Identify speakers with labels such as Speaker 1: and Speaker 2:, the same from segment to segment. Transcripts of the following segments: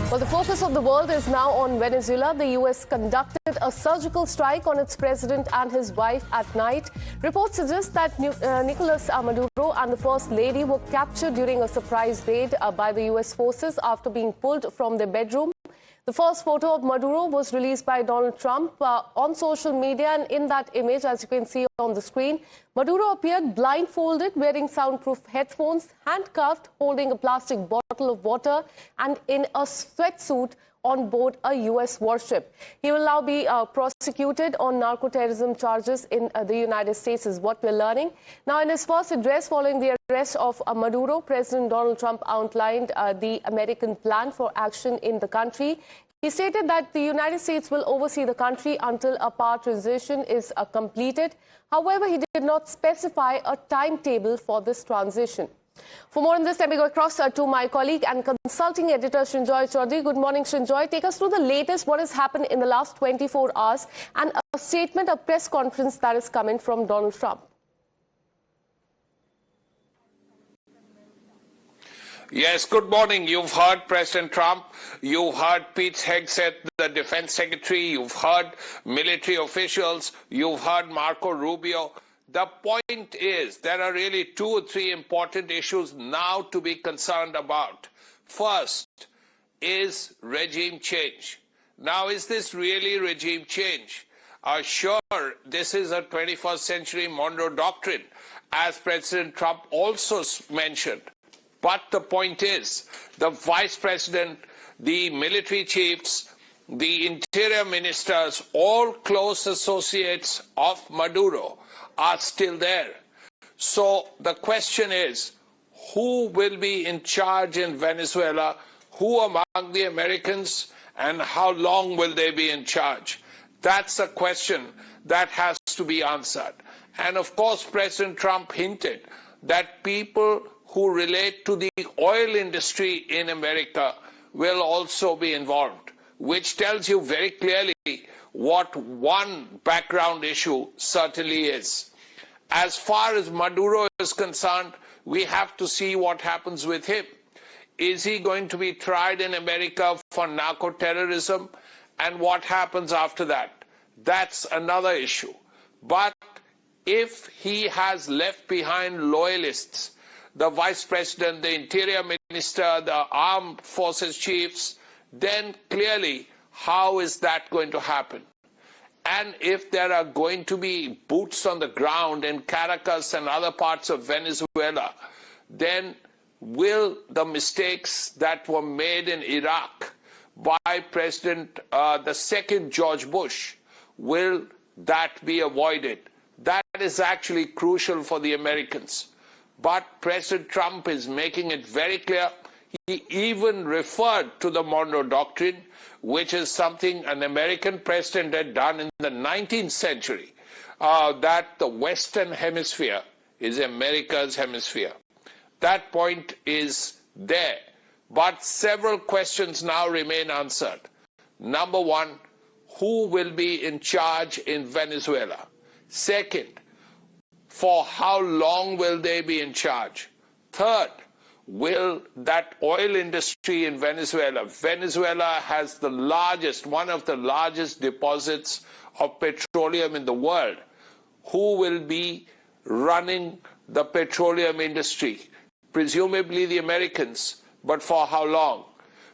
Speaker 1: Well, the focus of the world is now on Venezuela. The U.S. conducted a surgical strike on its president and his wife at night. Reports suggest that Nicolás Maduro and the First Lady were captured during a surprise raid by the U.S. forces after being pulled from their bedroom. The first photo of Maduro was released by Donald Trump on social media, and in that image, as you can see on the screen, Maduro appeared blindfolded, wearing soundproof headphones, handcuffed, holding a plastic bottle of water, and in a sweatsuit on board a U.S. warship. He will now be prosecuted on narco-terrorism charges in the United States, is what we're learning. Now, in his first address following the arrest of Maduro, President Donald Trump outlined the American plan for action in the country. He stated that the United States will oversee the country until a power transition is completed. However, he did not specify a timetable for this transition. For more on this, let me go across to my colleague and consulting editor, Srinjoy Chaudhary. Good morning, Srinjoy. Take us through the latest, what has happened in the last 24 hours, and a statement, a press conference that is coming from Donald Trump.
Speaker 2: Yes, good morning. You've heard President Trump. You've heard Pete Hegseth, the defense secretary. You've heard military officials. You've heard Marco Rubio. The point is, there are really two or three important issues now to be concerned about. First is regime change. Now, is this really regime change? Sure, this is a 21st century Monroe Doctrine, as President Trump also mentioned. But the point is, the vice president, the military chiefs, the interior ministers, all close associates of Maduro, are still there. So the question is, who will be in charge in Venezuela? Who among the Americans, and how long will they be in charge? That's a question that has to be answered. And of course, President Trump hinted that people who relate to the oil industry in America will also be involved, which tells you very clearly what one background issue certainly is. As far as Maduro is concerned, we have to see what happens with him. Is he going to be tried in America for narco-terrorism? And what happens after that? That's another issue. But if he has left behind loyalists, the vice president, the interior minister, the armed forces chiefs, then clearly, how is that going to happen? And if there are going to be boots on the ground in Caracas and other parts of Venezuela, then will the mistakes that were made in Iraq by the second George Bush, will that be avoided? That is actually crucial for the Americans. But President Trump is making it very clear. He even referred to the Monroe Doctrine, which is something an American president had done in the 19th century, that the Western Hemisphere is America's hemisphere. That point is there. But several questions now remain answered. Number one, who will be in charge in Venezuela? Second, for how long will they be in charge? Third, will that oil industry in Venezuela has the largest, one of the largest deposits of petroleum in the world. Who will be running the petroleum industry? Presumably the Americans, but for how long?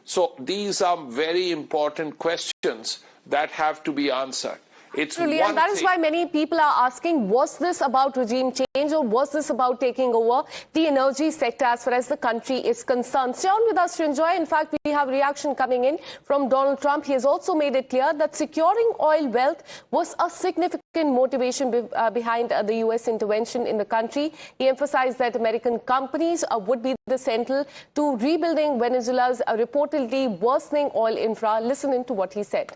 Speaker 2: So these are very important questions that have to be answered. It's
Speaker 1: really, and that is why many people are asking, was this about regime change or was this about taking over the energy sector as far as the country is concerned? Stay on with us, Srinjoy. In fact, we have reaction coming in from Donald Trump. He has also made it clear that securing oil wealth was a significant motivation behind the U.S. intervention in the country. He emphasized that American companies would be the central to rebuilding Venezuela's reportedly worsening oil infra. Listen in to what he said.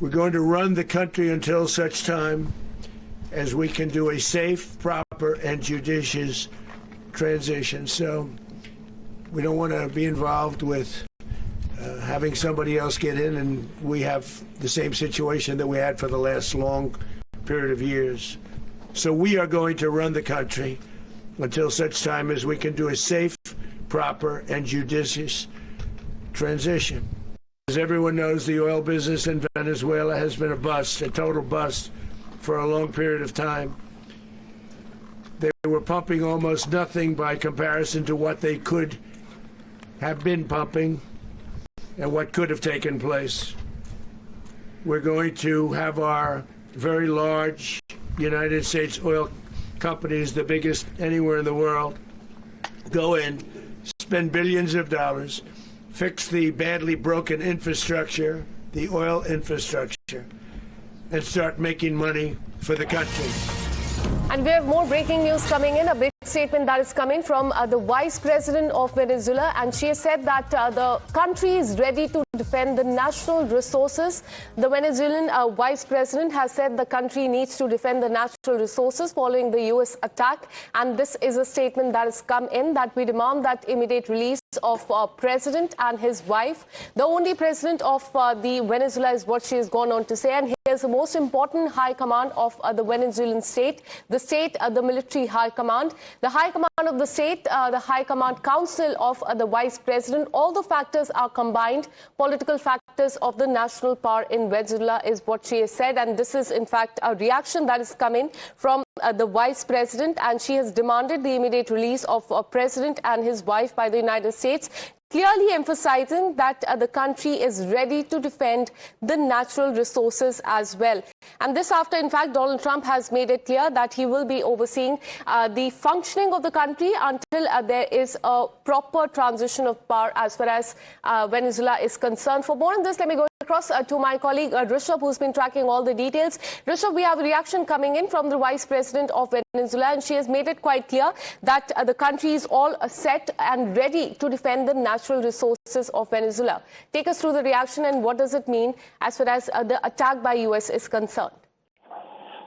Speaker 3: We're going to run the country until such time as we can do a safe, proper, and judicious transition. So we don't want to be involved with having somebody else get in, and we have the same situation that we had for the last long period of years. So we are going to run the country until such time as we can do a safe, proper, and judicious transition. As everyone knows, the oil business in Venezuela has been a bust, a total bust, for a long period of time. They were pumping almost nothing by comparison to what they could have been pumping and what could have taken place. We're going to have our very large United States oil companies, the biggest anywhere in the world, go in, spend billions of dollars, fix the badly broken infrastructure, the oil infrastructure, and start making money for the country.
Speaker 1: And we have more breaking news coming in. A big statement that is coming from the Vice President of Venezuela, and she has said that the country is ready to defend the natural resources. The Venezuelan Vice President has said the country needs to defend the natural resources following the U.S. attack. And this is a statement that has come in that we demand that immediate release of President and his wife. The only president of the Venezuela is what she has gone on to say. And here's the most important high command of the Venezuelan state, the military high command, the high command of the state, the high command council of the vice president. All the factors are combined. Political factors of the national power in Venezuela is what she has said. And this is, in fact, a reaction that is coming from the vice president. And she has demanded the immediate release of President and his wife by the United States, clearly emphasizing that the country is ready to defend the natural resources as well. And this after, in fact, Donald Trump has made it clear that he will be overseeing the functioning of the country until there is a proper transition of power as far as Venezuela is concerned. For more on this, let me go across to my colleague Rishabh, who's been tracking all the details. Rishabh, we have a reaction coming in from the Vice President of Venezuela, and she has made it quite clear that the country is all set and ready to defend the natural resources of Venezuela. Take us through the reaction and what does it mean as far as the attack by US is concerned.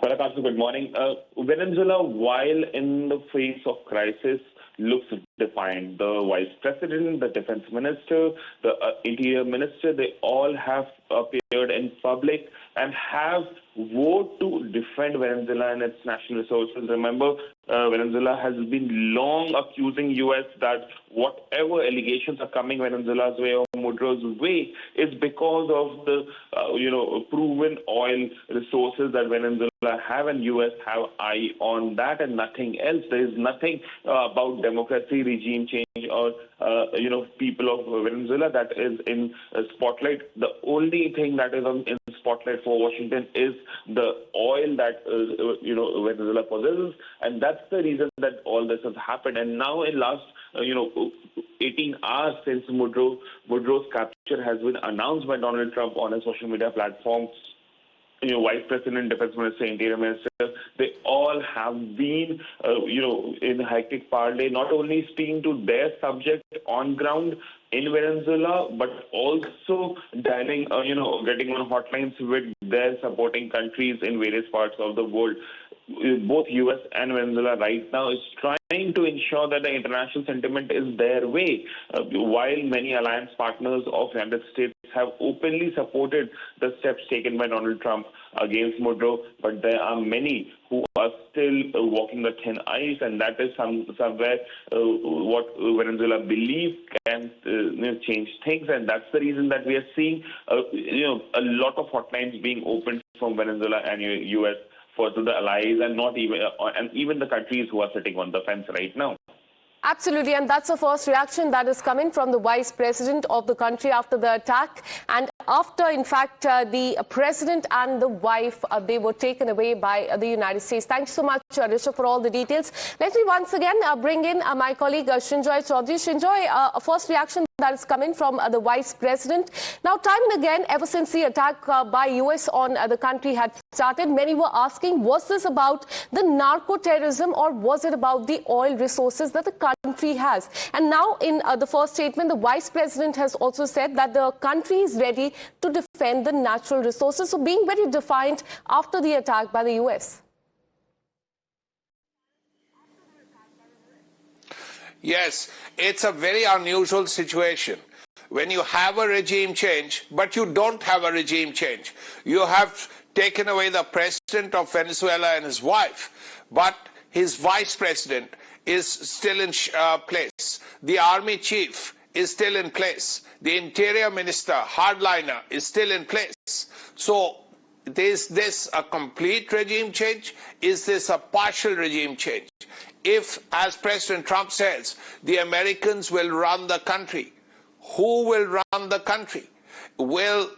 Speaker 4: Well, Akanshu, good morning. Venezuela, while in the face of crisis, looks defiant. The vice president, the defense minister, the interior minister, they all have appeared in public and have vowed to defend Venezuela and its national resources. Remember, Venezuela has been long accusing U.S. that whatever allegations are coming Venezuela's way or Maduro's way is because of the, proven oil resources that Venezuela have, and U.S. have eye on that and nothing else. There is nothing about democracy, regime change, or people of Venezuela that is in spotlight. The only thing that is in spotlight for Washington is the oil that Venezuela possesses, and that's the reason that all this has happened. And now in last 18 hours since Maduro's capture has been announced by Donald Trump on his social media platform, Vice President, Defense Minister, Interior Minister, they all have been, in hectic parley, not only speaking to their subject on ground in Venezuela, but also dialing, getting on hotlines with their supporting countries in various parts of the world. Both U.S. and Venezuela right now is trying to ensure that the international sentiment is their way, while many alliance partners of the United States have openly supported the steps taken by Donald Trump against Maduro, but there are many who are still walking the thin ice, and that is somewhere what Venezuela believes can change things, and that's the reason that we are seeing a lot of hotlines being opened from Venezuela and U.S. for the allies, and not even the countries who are sitting on the fence right now.
Speaker 1: Absolutely, and that's the first reaction that is coming from the Vice President of the country after the attack. And after, in fact, the President and the wife, they were taken away by the United States. Thanks so much, Rishabh, for all the details. Let me once again bring in my colleague Shinjoy Chaudhary. Shinjoy, a first reaction that is coming from the Vice President. Now, time and again, ever since the attack by US on the country had started, many were asking, was this about the narco-terrorism or was it about the oil resources that the country has? And now, in the first statement, the Vice President has also said that the country is ready to defend the natural resources, so being very defiant after the attack by the US.
Speaker 2: Yes, it's a very unusual situation. When you have a regime change, but you don't have a regime change. You have taken away the president of Venezuela and his wife, but his vice president is still in place. The army chief is still in place. The interior minister, hardliner, is still in place. So is this a complete regime change? Is this a partial regime change? If, as President Trump says, the Americans will run the country, who will run the country? Will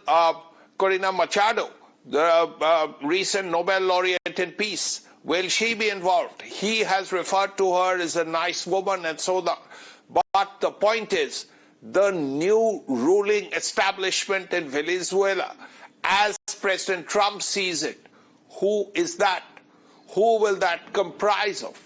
Speaker 2: Corina Machado, the recent Nobel laureate in peace, will she be involved? He has referred to her as a nice woman and so on. But the point is, the new ruling establishment in Venezuela, as President Trump sees it, who is that? Who will that comprise of?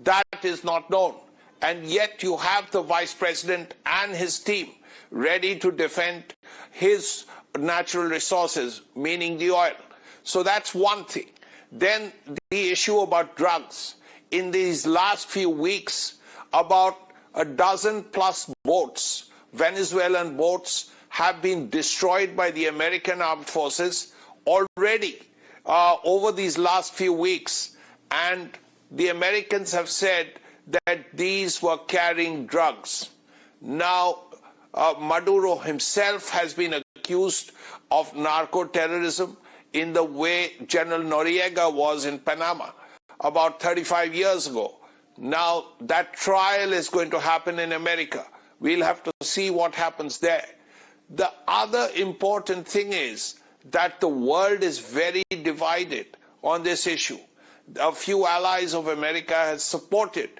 Speaker 2: That is not known. And yet you have the Vice President and his team ready to defend his natural resources, meaning the oil. So that's one thing. Then the issue about drugs. In these last few weeks, about a dozen plus boats, Venezuelan boats, have been destroyed by the American armed forces already over these last few weeks. And the Americans have said that these were carrying drugs. Now, Maduro himself has been accused of narco-terrorism in the way General Noriega was in Panama about 35 years ago. Now, that trial is going to happen in America. We'll have to see what happens there. The other important thing is that the world is very divided on this issue. A few allies of America have supported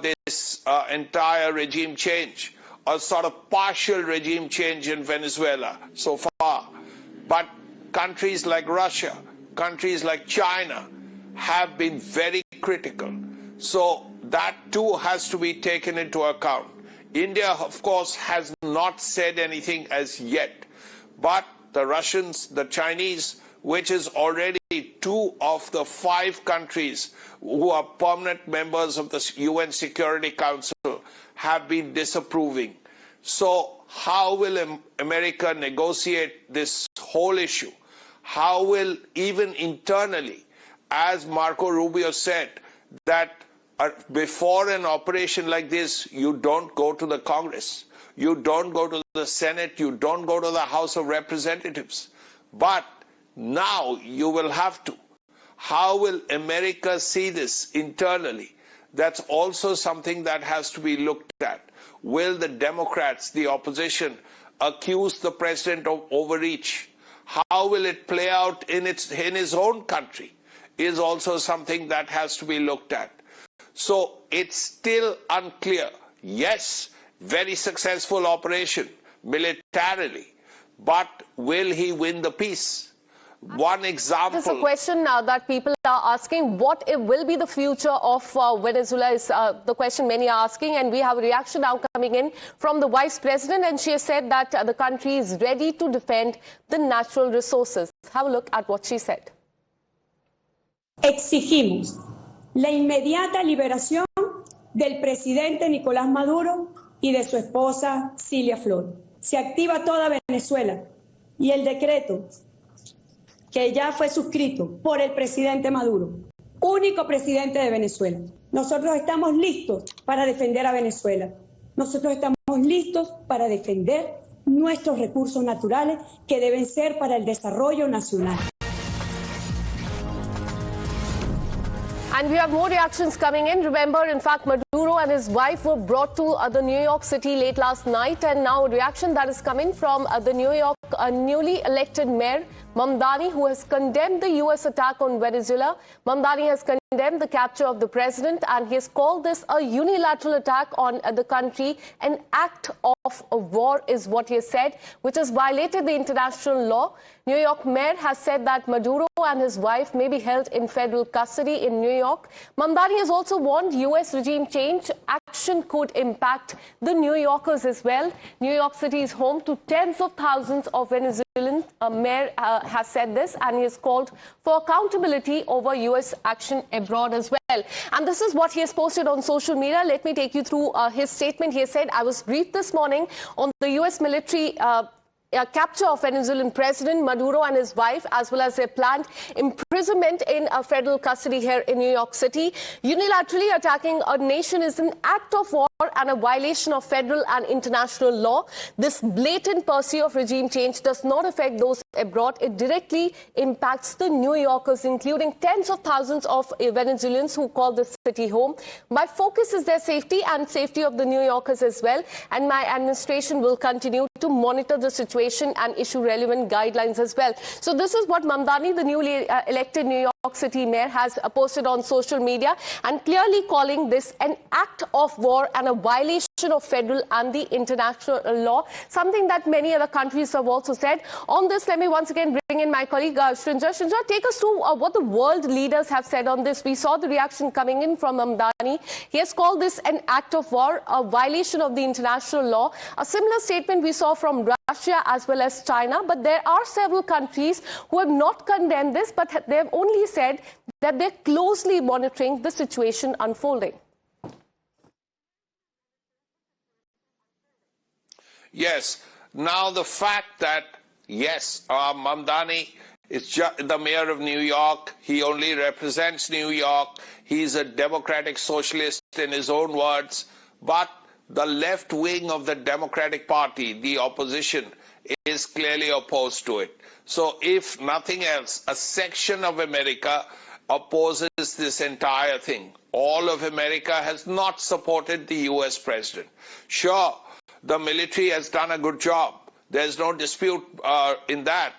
Speaker 2: this entire regime change, a sort of partial regime change in Venezuela so far. But countries like Russia, countries like China have been very critical. So that too has to be taken into account. India, of course, has not said anything as yet. But the Russians, the Chinese, which is already 2 of the 5 countries who are permanent members of the UN Security Council, have been disapproving. So how will America negotiate this whole issue? How will, even internally, as Marco Rubio said, that before an operation like this, you don't go to the Congress, you don't go to the Senate, you don't go to the House of Representatives. But now you will have to. How will America see this internally? That's also something that has to be looked at. Will the Democrats, the opposition, accuse the president of overreach? How will it play out in his own country is also something that has to be looked at. So it's still unclear. Yes, very successful operation militarily, but will he win the peace? One example.
Speaker 1: This is a question now that people are asking. What will be the future of Venezuela is the question many are asking. And we have a reaction now coming in from the Vice President. And she has said that the country is ready to defend the natural resources. Have a look at what she said.
Speaker 5: Exigimos la inmediata liberación del presidente Nicolás Maduro y de su esposa Cilia Flor. Se activa toda Venezuela y el decreto que ya fue suscrito por el presidente Maduro, único presidente de Venezuela. Nosotros estamos listos para defender a Venezuela. Nosotros estamos listos para defender nuestros recursos naturales que deben ser para el desarrollo nacional.
Speaker 1: And we have more reactions coming in. Remember, in fact, Maduro and his wife were brought to the New York City late last night. And now a reaction that is coming from the New York newly elected mayor, Mamdani, who has condemned the U.S. attack on Venezuela. Mamdani has condemned the capture of the president, and he has called this a unilateral attack on the country. An act of war is what he has said, which has violated the international law. New York mayor has said that Maduro and his wife may be held in federal custody in New York. Mamdani has also warned U.S. regime change action could impact the New Yorkers as well. New York City is home to tens of thousands of Venezuelans. Mayor has said this, and he has called for accountability over U.S. action abroad as well. And this is what he has posted on social media. Let me take you through his statement. He has said, I was briefed this morning on the U.S. military capture of Venezuelan President Maduro and his wife, as well as their planned imprisonment in federal custody here in New York City. Unilaterally attacking a nation is an act of war and a violation of federal and international law. This blatant pursuit of regime change does not affect those abroad. It directly impacts the New Yorkers, including tens of thousands of Venezuelans who call this city home. My focus is their safety and safety of the New Yorkers as well, and my administration will continue to monitor the situation and issue relevant guidelines as well. So this is what Mamdani, the newly elected New York City mayor, has posted on social media, and clearly calling this an act of war and a violation of federal and the international law, something that many other countries have also said. On this, let me once again bring in my colleague Shrinja. Shrinja, take us to what the world leaders have said on this. We saw the reaction coming in from Mamdani. He has called this an act of war, a violation of the international law. A similar statement we saw from Russia as well as China, but there are several countries who have not condemned this, but they have only said that they're closely monitoring the situation unfolding.
Speaker 2: Yes. Now the fact that, yes, Mamdani is the mayor of New York. He only represents New York. He's a democratic socialist in his own words. But the left wing of the Democratic Party, the opposition, is clearly opposed to it. So if nothing else, a section of America opposes this entire thing. All of America has not supported the US president. Sure, the military has done a good job. There's no dispute in that.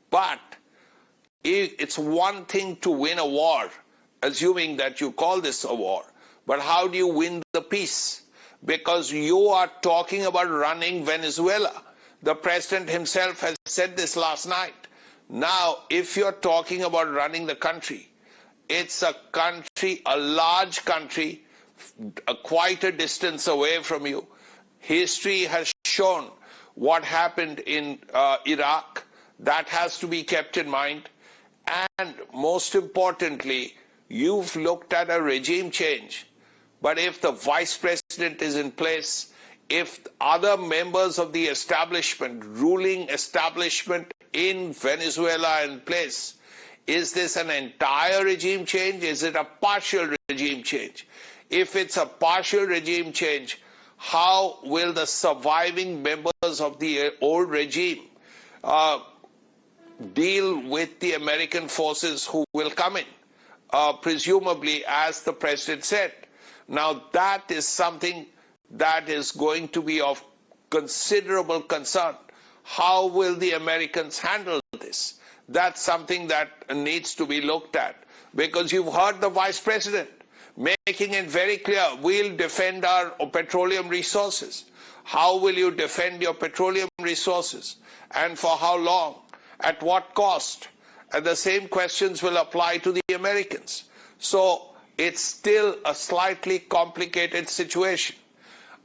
Speaker 2: But it's one thing to win a war, assuming that you call this a war. But how do you win the peace? Because you are talking about running Venezuela. The president himself has said this last night. Now, if you're talking about running the country, it's a country, a large country, quite a distance away from you. History has shown what happened in Iraq. That has to be kept in mind. And most importantly, you've looked at a regime change. But if the vice president is in place, if other members of the establishment, ruling establishment in Venezuela are in place, is this an entire regime change? Is it a partial regime change? If it's a partial regime change, how will the surviving members of the old regime deal with the American forces who will come in, presumably, as the president said? Now, that is something that is going to be of considerable concern. How will the Americans handle this? That's something that needs to be looked at, because you've heard the vice president making it very clear, we'll defend our petroleum resources. How will you defend your petroleum resources? And for how long? At what cost? And the same questions will apply to the Americans. So it's still a slightly complicated situation.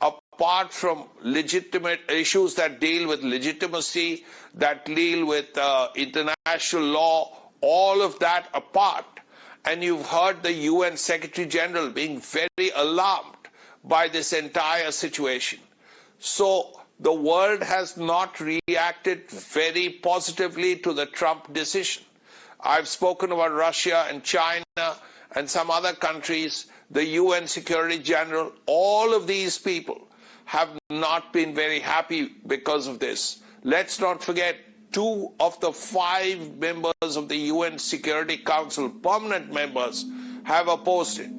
Speaker 2: Apart from legitimate issues that deal with legitimacy, that deal with international law, all of that apart. And you've heard the UN Secretary General being very alarmed by this entire situation. So the world has not reacted very positively to the Trump decision. I've spoken about Russia and China and some other countries, the UN Secretary General. All of these people have not been very happy because of this. Let's not forget, 2 of the 5 members of the UN Security Council, permanent members, have opposed it.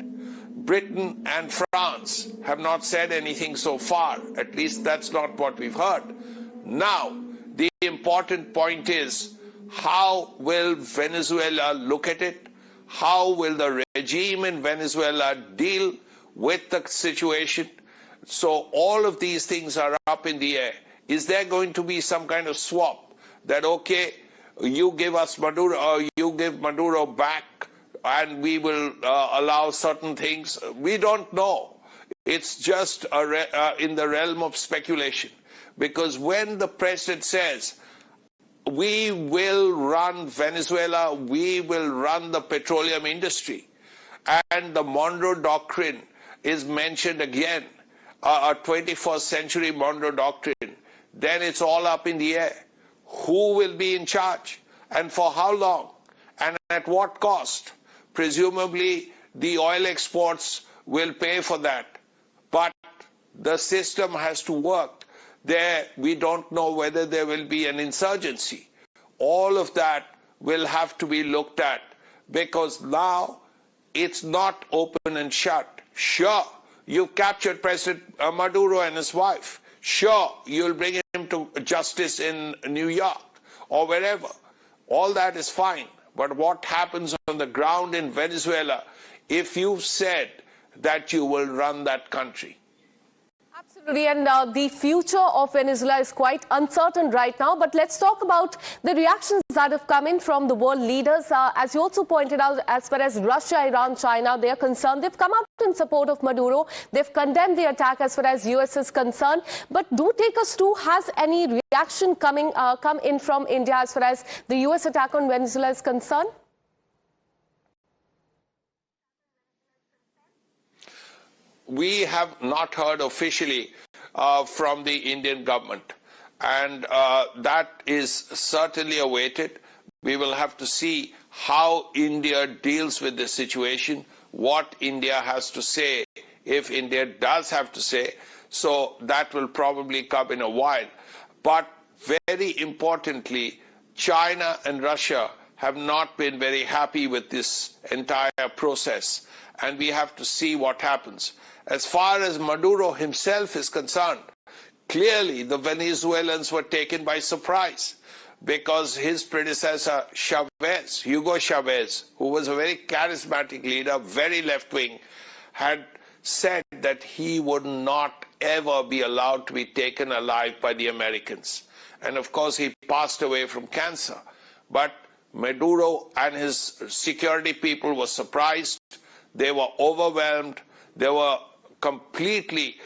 Speaker 2: Britain and France have not said anything so far. At least that's not what we've heard. Now, the important point is, how will Venezuela look at it? How will the regime in Venezuela deal with the situation? So all of these things are up in the air. Is there going to be some kind of swap? That, okay, you give us Maduro, or you give Maduro back, and we will allow certain things? We don't know. It's just in the realm of speculation. Because when the president says, we will run Venezuela, we will run the petroleum industry, and the Monroe Doctrine is mentioned again, a 21st century Monroe Doctrine, then it's all up in the air. Who will be in charge, and for how long, and at what cost? Presumably, the oil exports will pay for that. But The system has to work. There, we don't know whether there will be an insurgency. All of that will have to be looked at, because now it's not open and shut. Sure, you've captured President Maduro and his wife. Sure, you'll bring him to justice in New York or wherever. All that is fine. But what happens on the ground in Venezuela if you've said that you will run that country?
Speaker 1: Absolutely, and the future of Venezuela is quite uncertain right now. But let's talk about the reactions that have come in from the world leaders. As you also pointed out, as far as Russia, Iran, China, they are concerned, they've come out in support of Maduro. They've condemned the attack as far as US is concerned. But do take us to, has any reaction come in from India as far as the US attack on Venezuela is concerned?
Speaker 2: We have not heard officially from the Indian government, and that is certainly awaited. We will have to see how India deals with this situation, what India has to say, if India does have to say. So that will probably come in a while. But very importantly, China and Russia have not been very happy with this entire process, and we have to see what happens. As far as Maduro himself is concerned, clearly the Venezuelans were taken by surprise, because his predecessor, Hugo Chavez, who was a very charismatic leader, very left-wing, had said that he would not ever be allowed to be taken alive by the Americans. And of course, he passed away from cancer. But Maduro and his security people were surprised. They were overwhelmed. They were completely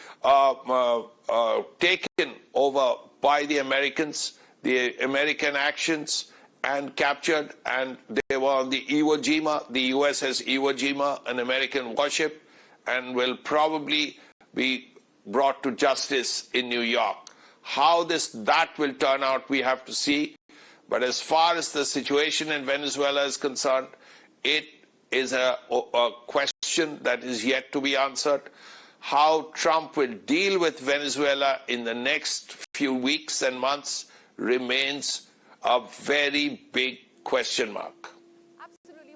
Speaker 2: taken over by the Americans, the American actions, and captured, and they were on the Iwo Jima, the USS Iwo Jima, an American warship, and will probably be brought to justice in New York. How that will turn out, we have to see. But as far as the situation in Venezuela is concerned, it is a question that is yet to be answered. How Trump will deal with Venezuela in the next few weeks and months remains a very big question mark.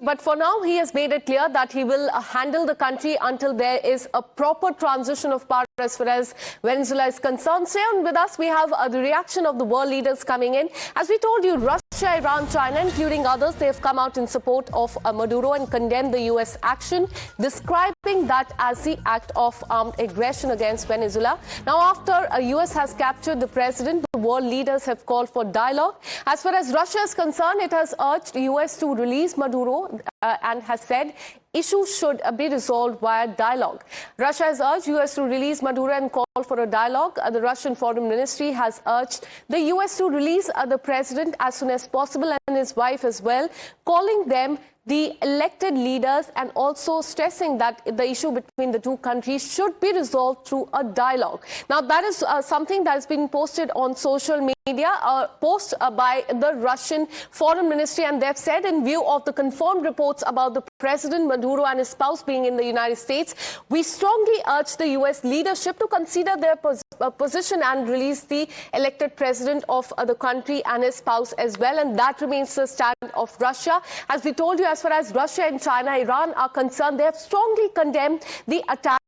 Speaker 1: But for now, he has made it clear that he will handle the country until there is a proper transition of power as far as Venezuela is concerned. Stay on with us. We have the reaction of the world leaders coming in. As we told you, Russia, Iran, China, including others, they have come out in support of Maduro and condemned the U.S. action, describing that as the act of armed aggression against Venezuela. Now, after the U.S. has captured the president, the world leaders have called for dialogue. As far as Russia is concerned, it has urged the U.S. to release Maduro and has said issues should be resolved via dialogue. Russia has urged U.S. to release Maduro and call for a dialogue. The Russian Foreign Ministry has urged the U.S. to release the president as soon as possible, and his wife as well, calling them the elected leaders and also stressing that the issue between the two countries should be resolved through a dialogue. Now, that is something that has been posted on social media, a post by the Russian Foreign Ministry, and they've said, in view of the confirmed reports about the President Maduro and his spouse being in the United States, we strongly urge the U.S. leadership to consider their position and release the elected president of the country and his spouse as well. And that remains the stand of Russia. As we told you, as far as Russia and China, Iran are concerned, they have strongly condemned the attack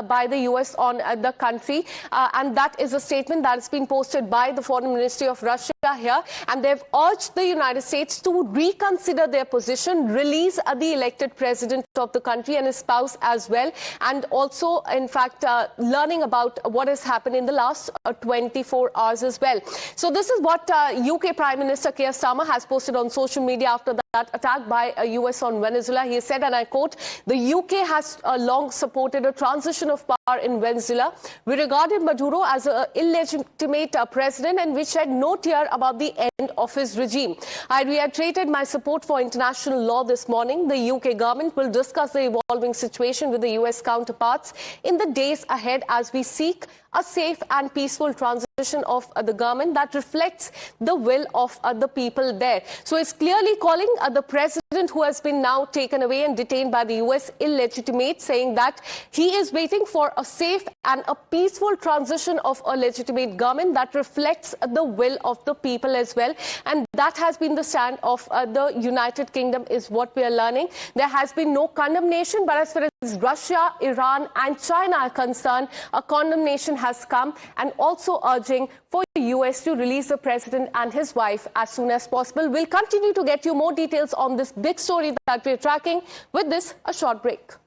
Speaker 1: by the U.S. on the country. And that is a statement that has been posted by the Foreign Ministry of Russia here. And they've urged the United States to reconsider their position, release the elected president of the country and his spouse as well. And also, in fact, learning about what has happened in the last 24 hours as well. So this is what UK Prime Minister Keir Starmer has posted on social media after that attack by US on Venezuela. He said, and I quote, "The UK has long supported a transition of power in Venezuela. We regarded Maduro as an illegitimate president, and we shed no tear about the of his regime. I reiterated my support for international law this morning. The UK government will discuss the evolving situation with the US counterparts in the days ahead as we seek a safe and peaceful transition of the government that reflects the will of the people there. So it's clearly calling the president, who has been now taken away and detained by the US, illegitimate, saying that he is waiting for a safe and a peaceful transition of a legitimate government that reflects the will of the people as well. And that has been the stand of the United Kingdom, is what we are learning. There has been no condemnation, but as far as Russia, Iran and China are concerned, a condemnation has come, and also urging for the US to release the president and his wife as soon as possible. We'll continue to get you more details on this big story that we're tracking. With this, a short break.